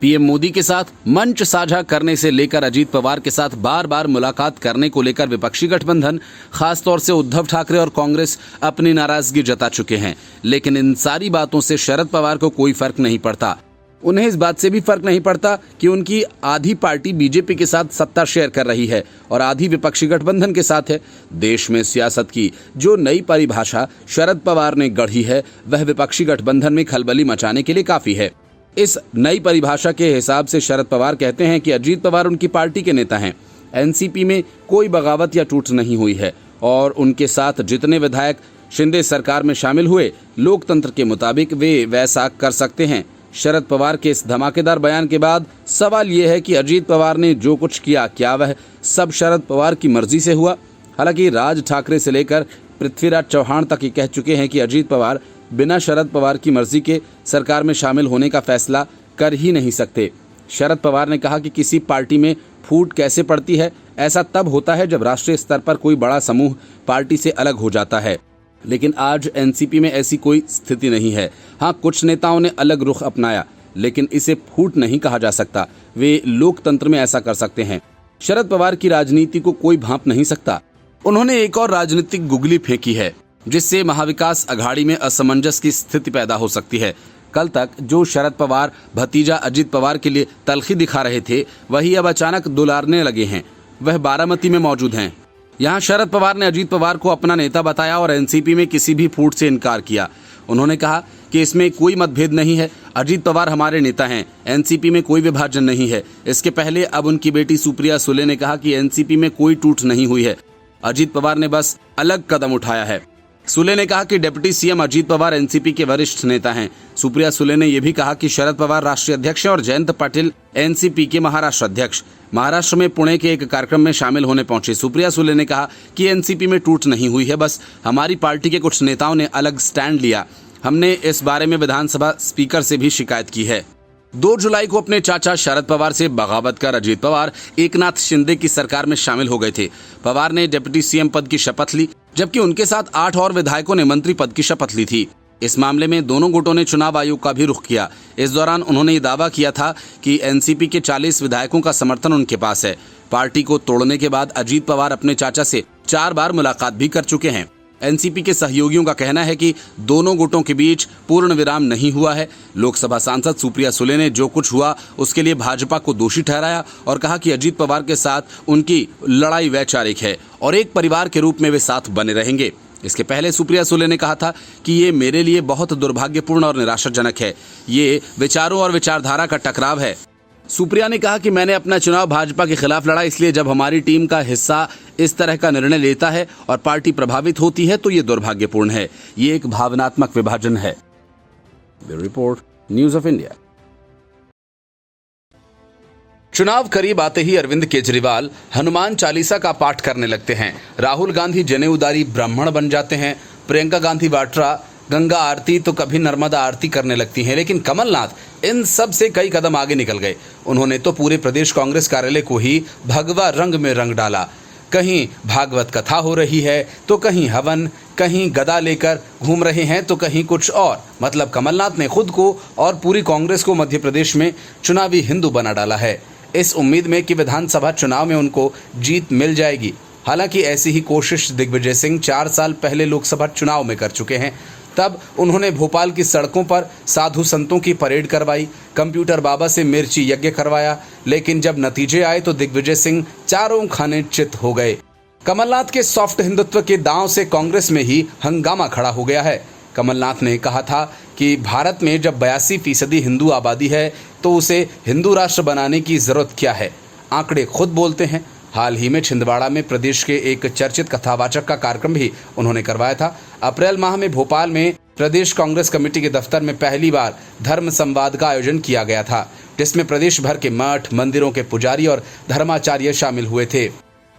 PM Modi के साथ मंच साझा करने से लेकर अजीत पवार के साथ बार बार मुलाकात करने को लेकर विपक्षी गठबंधन, खासतौर से उद्धव ठाकरे और कांग्रेस अपनी नाराजगी जता चुके हैं। लेकिन इन सारी बातों से शरद पवार को कोई फर्क नहीं पड़ता। उन्हें इस बात से भी फर्क नहीं पड़ता कि उनकी आधी पार्टी बीजेपी के साथ सत्ता शेयर कर रही है और आधी विपक्षी गठबंधन के साथ है। देश में सियासत की जो नई परिभाषा शरद पवार ने गढ़ी है, वह विपक्षी गठबंधन में खलबली मचाने के लिए काफी है। इस नई परिभाषा के हिसाब से शरद पवार कहते हैं कि अजीत पवार उनकी पार्टी के नेता हैं। एनसीपी में कोई बगावत या टूट नहीं हुई है और उनके साथ जितने विधायक शिंदे सरकार में शामिल हुए, लोकतंत्र के मुताबिक वे वैसा कर सकते हैं। शरद पवार के इस धमाकेदार बयान के बाद सवाल यह है कि अजीत पवार ने जो कुछ किया, क्या वह सब शरद पवार की मर्जी से हुआ? हालांकि राज ठाकरे से लेकर पृथ्वीराज चौहान तक ये कह चुके हैं कि अजीत पवार बिना शरद पवार की मर्जी के सरकार में शामिल होने का फैसला कर ही नहीं सकते। शरद पवार ने कहा कि किसी पार्टी में फूट कैसे पड़ती है, ऐसा तब होता है जब राष्ट्रीय स्तर पर कोई बड़ा समूह पार्टी से अलग हो जाता है। लेकिन आज एनसीपी में ऐसी कोई स्थिति नहीं है। हाँ, कुछ नेताओं ने अलग रुख अपनाया, लेकिन इसे फूट नहीं कहा जा सकता। वे लोकतंत्र में ऐसा कर सकते हैं। शरद पवार की राजनीति को कोई भांप नहीं सकता। उन्होंने एक और राजनीतिक गुगली फेंकी है, जिससे महाविकास अघाड़ी में असमंजस की स्थिति पैदा हो सकती है। कल तक जो शरद पवार भतीजा अजीत पवार के लिए तलखी दिखा रहे थे, वही अब अचानक दुलारने लगे हैं। वह बारामती में मौजूद हैं। यहाँ शरद पवार ने अजीत पवार को अपना नेता बताया और एनसीपी में किसी भी फूट से इनकार किया। उन्होंने कहा कि इसमें कोई मतभेद नहीं है, अजीत पवार हमारे नेता हैं, एनसीपी में कोई विभाजन नहीं है। इसके पहले अब उनकी बेटी सुप्रिया सुले ने कहा कि एनसीपी में कोई टूट नहीं हुई है, अजीत पवार ने बस अलग कदम उठाया है। सुले ने कहा कि deputy CM Ajit Pawar NCP के वरिष्ठ नेता हैं। सुप्रिया सुले ने यह भी कहा कि शरद पवार राष्ट्रीय अध्यक्ष और जयंत पाटिल एनसीपी के महाराष्ट्र अध्यक्ष। महाराष्ट्र में पुणे के एक कार्यक्रम में शामिल होने पहुंचे सुप्रिया सुले ने कहा कि एनसीपी में टूट नहीं हुई है, बस हमारी पार्टी के कुछ नेताओं ने अलग स्टैंड लिया। हमने इस बारे में विधानसभा स्पीकर से भी शिकायत की है। 2 जुलाई को अपने चाचा शरद पवार से बगावत कर अजीत पवार एकनाथ शिंदे की सरकार में शामिल हो गए थे। पवार ने डिप्टी सीएम पद की शपथ ली, जबकि उनके साथ 8 और विधायकों ने मंत्री पद की शपथ ली थी। इस मामले में दोनों गुटों ने चुनाव आयोग का भी रुख किया। इस दौरान उन्होंने ये दावा किया था कि एनसीपी के 40 विधायकों का समर्थन उनके पास है। पार्टी को तोड़ने के बाद अजीत पवार अपने चाचा से 4 बार मुलाकात भी कर चुके हैं। एनसीपी के सहयोगियों का कहना है कि दोनों गुटों के बीच पूर्ण विराम नहीं हुआ है। लोकसभा सांसद सुप्रिया सुले ने जो कुछ हुआ उसके लिए भाजपा को दोषी ठहराया और कहा कि अजीत पवार के साथ उनकी लड़ाई वैचारिक है और एक परिवार के रूप में वे साथ बने रहेंगे। इसके पहले सुप्रिया सुले ने कहा था कि ये मेरे लिए बहुत दुर्भाग्यपूर्ण और निराशाजनक है। ये विचारों और विचारधारा का टकराव है। सुप्रिया ने कहा कि मैंने अपना चुनाव भाजपा के खिलाफ लड़ा, इसलिए जब हमारी टीम का हिस्सा इस तरह का निर्णय लेता है और पार्टी प्रभावित होती है तो ये दुर्भाग्यपूर्ण है। ये एक भावनात्मक विभाजन है। Bureau report, news of India. चुनाव करीब आते ही अरविंद केजरीवाल हनुमान चालीसा का पाठ करने लगते हैं। राहुल गांधी जनेऊदारी ब्राह्मण बन जाते हैं। प्रियंका गांधी वाड्रा गंगा आरती तो कभी नर्मदा आरती करने लगती हैं। लेकिन कमलनाथ इन सब से कई कदम आगे निकल गए। उन्होंने तो पूरे प्रदेश कांग्रेस कार्यालय को ही भगवा रंग में रंग डाला। कहीं भागवत कथा हो रही है तो कहीं हवन, कहीं गदा लेकर घूम रहे हैं तो कहीं कुछ और। मतलब कमलनाथ ने खुद को और पूरी कांग्रेस को मध्य प्रदेश में चुनावी हिंदू बना डाला है, इस उम्मीद में कि विधानसभा चुनाव में उनको जीत मिल जाएगी। हालांकि ऐसी ही कोशिश दिग्विजय सिंह 4 साल पहले लोकसभा चुनाव में कर चुके हैं। तब उन्होंने भोपाल की सड़कों पर साधु संतों की परेड करवाई, कंप्यूटर बाबा से मिर्ची यज्ञ करवाया, लेकिन जब नतीजे आए तो दिग्विजय सिंह चारों खाने चित हो गए। कमलनाथ के सॉफ्ट हिंदुत्व के दांव से कांग्रेस में ही हंगामा खड़ा हो गया है। कमलनाथ ने कहा था कि भारत में जब 82% हिंदू आबादी है तो उसे हिंदू राष्ट्र बनाने की जरूरत क्या है। आंकड़े खुद बोलते हैं। हाल ही में छिंदवाड़ा में प्रदेश के एक चर्चित कथावाचक का कार्यक्रम भी उन्होंने करवाया था। अप्रैल माह में भोपाल में प्रदेश कांग्रेस कमेटी के दफ्तर में पहली बार धर्म संवाद का आयोजन किया गया था, जिसमें प्रदेश भर के मठ, मंदिरों के पुजारी और धर्माचार्य शामिल हुए थे।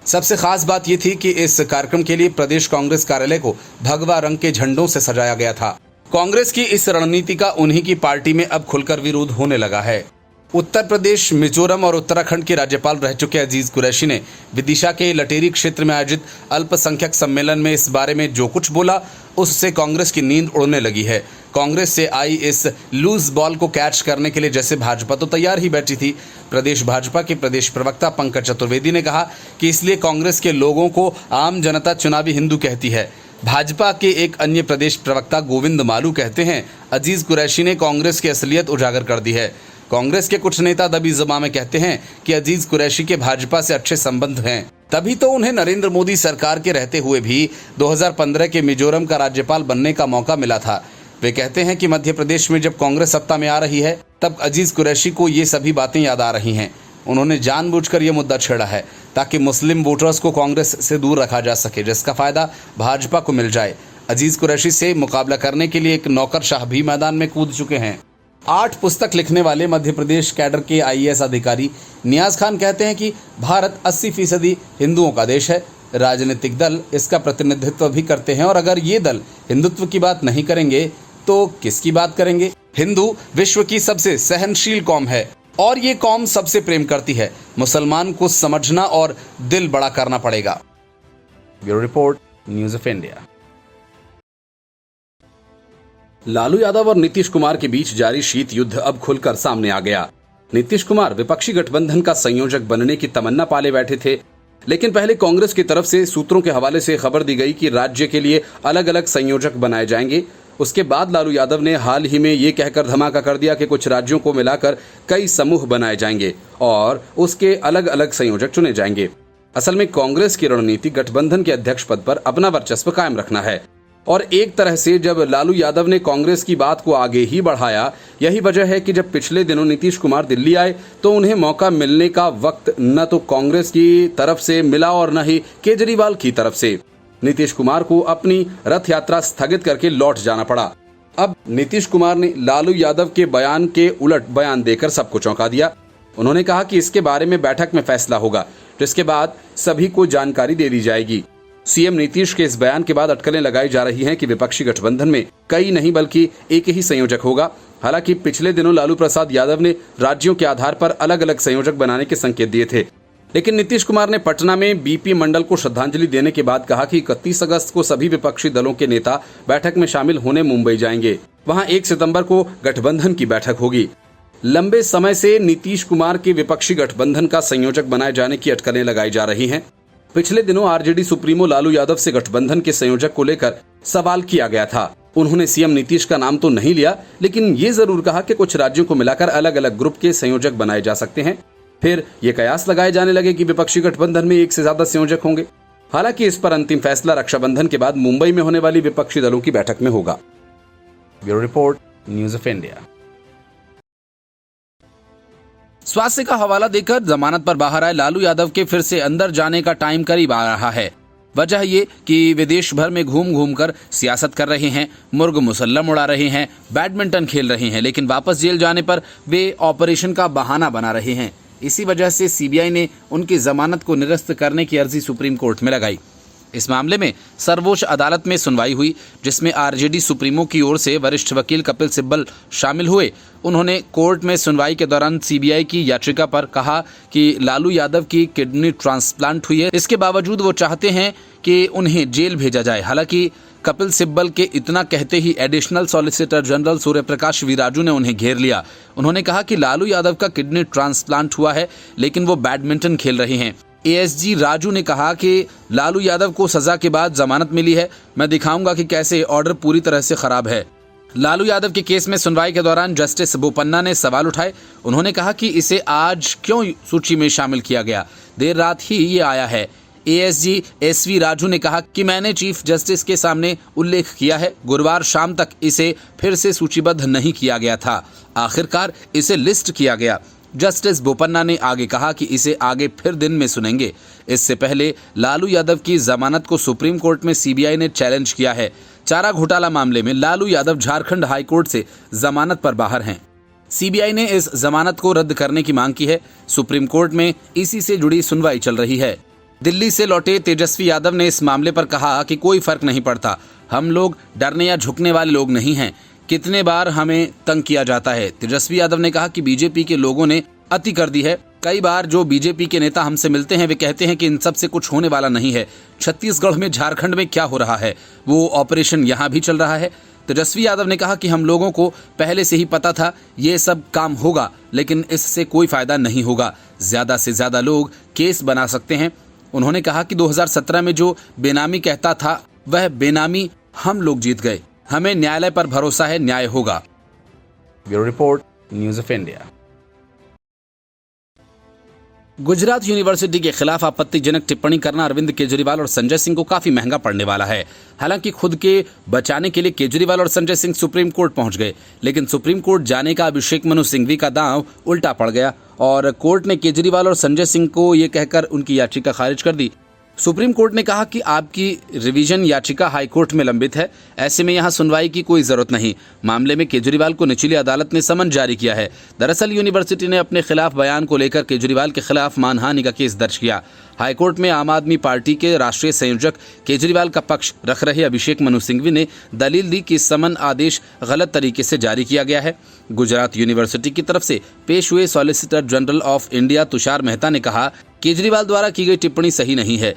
सबसे खास बात यह थी कि इस कार्यक्रम के लिए प्रदेश कांग्रेस कार्यालय को भगवा रंग के झंडों से सजाया गया था। कांग्रेस की इस रणनीति का उन्हीं की पार्टी में अब खुलकर विरोध होने लगा है। उत्तर प्रदेश, मिजोरम और उत्तराखंड के राज्यपाल रह चुके अजीज कुरैशी ने विदिशा के लटेरी क्षेत्र में आयोजित अल्पसंख्यक सम्मेलन में इस बारे में जो कुछ बोला उससे कांग्रेस की नींद उड़ने लगी है। कांग्रेस से आई इस लूज बॉल को कैच करने के लिए जैसे भाजपा तो तैयार ही बैठी थी। प्रदेश भाजपा के प्रदेश प्रवक्ता पंकज चतुर्वेदी ने कहा कि इसलिए कांग्रेस के लोगों को आम जनता चुनावी हिंदू कहती है। भाजपा के एक अन्य प्रदेश प्रवक्ता गोविंद मालू कहते हैं, अजीज कुरैशी ने कांग्रेस की असलियत उजागर कर दी है। कांग्रेस के कुछ नेता दबी ज़बान में कहते हैं कि अजीज कुरैशी के भाजपा से अच्छे संबंध हैं, तभी तो उन्हें नरेंद्र मोदी सरकार के रहते हुए भी 2015 के मिजोरम का राज्यपाल बनने का मौका मिला था। वे कहते हैं कि मध्य प्रदेश में जब कांग्रेस सत्ता में आ रही है तब अजीज कुरैशी को ये सभी बातें याद आ रही हैं। उन्होंने जानबूझकर ये मुद्दा छेड़ा है ताकि मुस्लिम वोटर्स को कांग्रेस से दूर रखा जा सके, जिसका फायदा भाजपा को मिल जाए। अजीज कुरैशी से मुकाबला करने के लिए एक नौकरशाह भी मैदान में कूद चुके हैं। 8 पुस्तक लिखने वाले मध्य प्रदेश कैडर के IAS अधिकारी नियाज खान कहते हैं कि भारत 80% हिंदुओं का देश है। राजनीतिक दल इसका प्रतिनिधित्व भी करते हैं और अगर ये दल हिंदुत्व की बात नहीं करेंगे तो किसकी बात करेंगे। हिंदू विश्व की सबसे सहनशील कौम है और ये कौम सबसे प्रेम करती है। मुसलमान को समझना और दिल बड़ा करना पड़ेगा। Bureau report, news of India. Lalu Yadav और नीतीश कुमार के बीच जारी शीत युद्ध अब खुलकर सामने आ गया। नीतीश कुमार विपक्षी गठबंधन का संयोजक बनने की तमन्ना पाले बैठे थे, लेकिन पहले कांग्रेस की तरफ से सूत्रों के हवाले से खबर दी गई कि राज्य के लिए अलग अलग संयोजक बनाए जाएंगे। उसके बाद लालू यादव ने हाल ही में ये कहकर धमाका कर दिया कि कुछ राज्यों को मिलाकर कई समूह बनाए जाएंगे और उसके अलग अलग संयोजक चुने जाएंगे। असल में कांग्रेस की रणनीति गठबंधन के अध्यक्ष पद पर अपना वर्चस्व कायम रखना है और एक तरह से जब लालू यादव ने कांग्रेस की बात को आगे ही बढ़ाया, यही वजह है कि जब पिछले दिनों नीतीश कुमार दिल्ली आए तो उन्हें मौका मिलने का वक्त न तो कांग्रेस की तरफ से मिला और न ही केजरीवाल की तरफ से। नीतीश कुमार को अपनी रथ यात्रा स्थगित करके लौट जाना पड़ा। अब नीतीश कुमार ने लालू यादव के बयान के उलट बयान देकर सबको चौंका दिया। उन्होंने कहा कि इसके बारे में बैठक में फैसला होगा, जिसके बाद सभी को जानकारी दे दी जाएगी। सीएम नीतीश के इस बयान के बाद अटकलें लगाई जा रही हैं कि विपक्षी गठबंधन में कई नहीं बल्कि एक ही संयोजक होगा। हालांकि पिछले दिनों लालू प्रसाद यादव ने राज्यों के आधार पर अलग अलग संयोजक बनाने के संकेत दिए थे, लेकिन नीतीश कुमार ने पटना में बीपी मंडल को श्रद्धांजलि देने के बाद कहा कि 31 अगस्त को सभी विपक्षी दलों के नेता बैठक में शामिल होने मुंबई जाएंगे। वहां 1 सितंबर को गठबंधन की बैठक होगी। लंबे समय से नीतीश कुमार के विपक्षी गठबंधन का संयोजक बनाए जाने की अटकलें लगाई जा रही हैं। पिछले दिनों आरजेडी सुप्रीमो लालू यादव से गठबंधन के संयोजक को लेकर सवाल किया गया था। उन्होंने सीएम नीतीश का नाम तो नहीं लिया, लेकिन ये जरूर कहा कि कुछ राज्यों को मिलाकर अलग अलग ग्रुप के संयोजक बनाए जा सकते हैं। फिर ये कयास लगाए जाने लगे कि विपक्षी गठबंधन में 1 से ज्यादा संयोजक होंगे। हालांकि इस पर अंतिम फैसला रक्षाबंधन के बाद मुंबई में होने वाली विपक्षी दलों की बैठक में होगा। Bureau report, news of India. स्वास्थ्य का हवाला देकर जमानत पर बाहर आए लालू यादव के फिर से अंदर जाने का टाइम करीब आ रहा है। वजह ये कि वे देश भर में घूम घूम कर सियासत कर रहे हैं, मुर्ग मुसल्लम उड़ा रहे हैं, बैडमिंटन खेल रहे हैं, लेकिन वापस जेल जाने पर वे ऑपरेशन का बहाना बना रहे हैं। इसी वजह से सीबीआई ने उनकी जमानत को निरस्त करने की अर्जी सुप्रीम कोर्ट में लगाई। इस मामले में सर्वोच्च अदालत में सुनवाई हुई, जिसमें आरजेडी सुप्रीमो की ओर से वरिष्ठ वकील कपिल सिब्बल शामिल हुए। उन्होंने कोर्ट में सुनवाई के दौरान सीबीआई की याचिका पर कहा कि लालू यादव की किडनी ट्रांसप्लांट हुई है, इसके बावजूद वो चाहते हैं कि उन्हें जेल भेजा जाए। हालांकि कपिल सिब्बल के इतना कहते ही additional solicitor general Surya Prakash वीराजू ने उन्हें घेर लिया। उन्होंने कहा कि लालू यादव का किडनी ट्रांसप्लांट हुआ है, लेकिन वो बैडमिंटन खेल रहे हैं। एएसजी राजू ने कहा कि लालू यादव को सजा के बाद जमानत मिली है, मैं दिखाऊंगा कि कैसे ऑर्डर पूरी तरह से खराब है। लालू यादव के केस में सुनवाई के दौरान जस्टिस बोपन्ना ने सवाल उठाए। उन्होंने कहा कि इसे आज क्यों सूची में शामिल किया गया, देर रात ही ये आया है। एएसजी एसवी राजू ने कहा कि मैंने चीफ जस्टिस के सामने उल्लेख किया है, गुरुवार शाम तक इसे फिर से सूचीबद्ध नहीं किया गया था, आखिरकार इसे लिस्ट किया गया। जस्टिस बोपन्ना ने आगे कहा कि इसे आगे फिर दिन में सुनेंगे। इससे पहले लालू यादव की जमानत को सुप्रीम कोर्ट में सीबीआई ने चैलेंज किया है। चारा घोटाला मामले में लालू यादव झारखंड हाईकोर्ट से जमानत पर बाहर हैं। सीबीआई ने इस जमानत को रद्द करने की मांग की है। सुप्रीम कोर्ट में इसी से जुड़ी सुनवाई चल रही है। दिल्ली से लौटे तेजस्वी यादव ने इस मामले पर कहा कि कोई फर्क नहीं पड़ता, हम लोग डरने या झुकने वाले लोग नहीं हैं। कितने बार हमें तंग किया जाता है। तेजस्वी यादव ने कहा कि बीजेपी के लोगों ने अति कर दी है। कई बार जो बीजेपी के नेता हमसे मिलते हैं वे कहते हैं कि इन सब से कुछ होने वाला नहीं है। छत्तीसगढ़ में, झारखंड में क्या हो रहा है, वो ऑपरेशन यहाँ भी चल रहा है। तेजस्वी यादव ने कहा कि हम लोगों को पहले से ही पता था ये सब काम होगा, लेकिन इससे कोई फायदा नहीं होगा। ज्यादा से ज्यादा लोग केस बना सकते हैं। उन्होंने कहा कि 2017 में जो बेनामी कहता था वह बेनामी हम लोग जीत गए। हमें न्यायालय पर भरोसा है, न्याय होगा। Bureau report, news of India. Gujarat university के खिलाफ आपत्तिजनक टिप्पणी करना अरविंद केजरीवाल और संजय सिंह को काफी महंगा पड़ने वाला है। हालांकि खुद के बचाने के लिए केजरीवाल और संजय सिंह सुप्रीम कोर्ट पहुंच गए, लेकिन सुप्रीम कोर्ट जाने का अभिषेक मनु सिंघवी का दांव उल्टा पड़ गया और कोर्ट ने केजरीवाल और संजय सिंह को ये कहकर उनकी याचिका खारिज कर दी। सुप्रीम कोर्ट ने कहा कि आपकी रिवीजन याचिका हाई कोर्ट में लंबित है, ऐसे में यहां सुनवाई की कोई जरूरत नहीं। मामले में केजरीवाल को निचली अदालत ने समन जारी किया है। दरअसल यूनिवर्सिटी ने अपने खिलाफ बयान को लेकर केजरीवाल के खिलाफ मानहानि का केस दर्ज किया। हाईकोर्ट में आम आदमी पार्टी के राष्ट्रीय संयोजक केजरीवाल का पक्ष रख रहे अभिषेक मनु सिंघवी ने दलील दी कि समन आदेश गलत तरीके से जारी किया गया है। गुजरात यूनिवर्सिटी की तरफ से पेश हुए solicitor general of India Tushar Mehta ने कहा, केजरीवाल द्वारा की गई टिप्पणी सही नहीं है।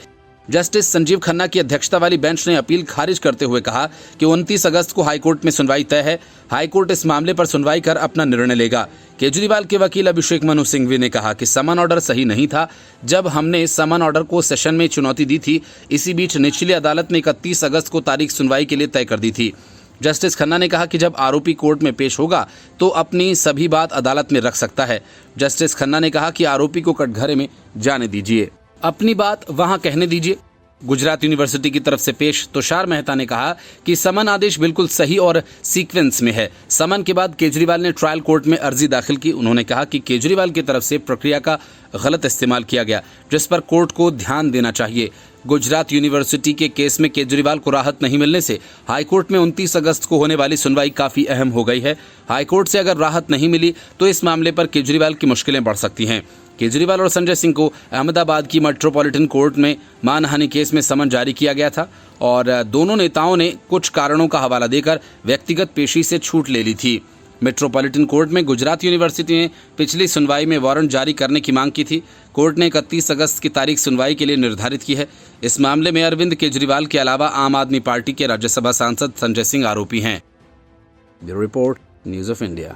जस्टिस संजीव खन्ना की अध्यक्षता वाली बेंच ने अपील खारिज करते हुए कहा कि 29 अगस्त को हाईकोर्ट में सुनवाई तय है। हाईकोर्ट इस मामले पर सुनवाई कर अपना निर्णय लेगा। केजरीवाल के वकील अभिषेक मनु सिंघवी ने कहा कि समन ऑर्डर सही नहीं था। जब हमने समन ऑर्डर को सेशन में चुनौती दी थी, इसी बीच निचली अदालत ने 31 अगस्त को तारीख सुनवाई के लिए तय कर दी थी। जस्टिस खन्ना ने कहा कि जब आरोपी कोर्ट में पेश होगा तो अपनी सभी बात अदालत में रख सकता है। जस्टिस खन्ना ने कहा कि आरोपी को कटघरे में जाने दीजिए, अपनी बात वहां कहने दीजिए। गुजरात यूनिवर्सिटी की तरफ से पेश तुषार मेहता ने कहा कि समन आदेश बिल्कुल सही और सीक्वेंस में है। समन के बाद केजरीवाल ने ट्रायल कोर्ट में अर्जी दाखिल की। उन्होंने कहा कि केजरीवाल की तरफ से प्रक्रिया का गलत इस्तेमाल किया गया, जिस पर कोर्ट को ध्यान देना चाहिए। गुजरात यूनिवर्सिटी के केस में केजरीवाल को राहत नहीं मिलने से हाईकोर्ट में 29 अगस्त को होने वाली सुनवाई काफी अहम हो गई है। हाईकोर्ट से अगर राहत नहीं मिली तो इस मामले पर केजरीवाल की मुश्किलें बढ़ सकती हैं। केजरीवाल और संजय सिंह को अहमदाबाद की मेट्रोपॉलिटन कोर्ट में मानहानि केस में समन जारी किया गया था और दोनों नेताओं ने कुछ कारणों का हवाला देकर व्यक्तिगत पेशी से छूट ले ली थी। मेट्रोपॉलिटन कोर्ट में गुजरात यूनिवर्सिटी ने पिछली सुनवाई में वारंट जारी करने की मांग की थी। कोर्ट ने 31 अगस्त की तारीख सुनवाई के लिए निर्धारित की है। इस मामले में अरविंद केजरीवाल के अलावा आम आदमी पार्टी के राज्यसभा सांसद संजय सिंह आरोपी हैं। Bureau report, news of India.